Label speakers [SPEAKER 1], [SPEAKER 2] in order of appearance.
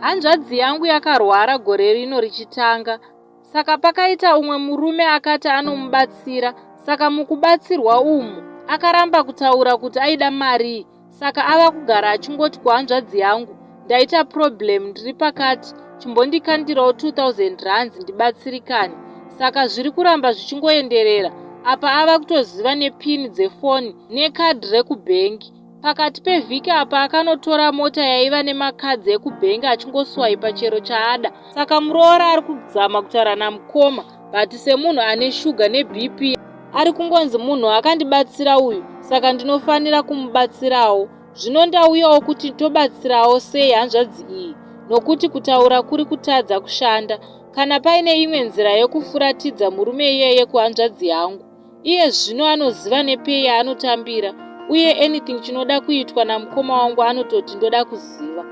[SPEAKER 1] Hanzvadzi yangu yakarwara gore rino richitanga. Saka pakaita umwe murume akati anomubatsira. Saka mukubatsirwa umu akaramba kutaura kuti aida mari. Saka ava kugara achingoti kuhanzvadzi yangu, ndaita problem ndiri pakati, chimbondikandirawo 2000 rands ndibatsirikane. Saka zviri kuramba zvichingoenderera. Apa ava kutoziva nepini dzefoni nekadhi rekubhengi. Pakati pevhiki apa akanotora mota yaiva nemakadzi ekubhengi achingoswaipa chero chaada. Saka muroora ari kuzama kutaura namukoma, bhati semunhu ane shuga neBP ari kungonzi munhu akandibatsira uyu, saka ndinofanira kumubatsirawo. Zvino ndauyawo kuti tobatsirawo sei hanzvadzi iyi, nokuti kutaura kuri kutadza kushanda. Kana paine imwe nzira yekufuratidza murume iyeye kuhanzvadzi yangu. Iye zvino anoziva nepei yaanotambira, uye anything chinoda kuitwa namukoma wangu anototi ndoda kuziva.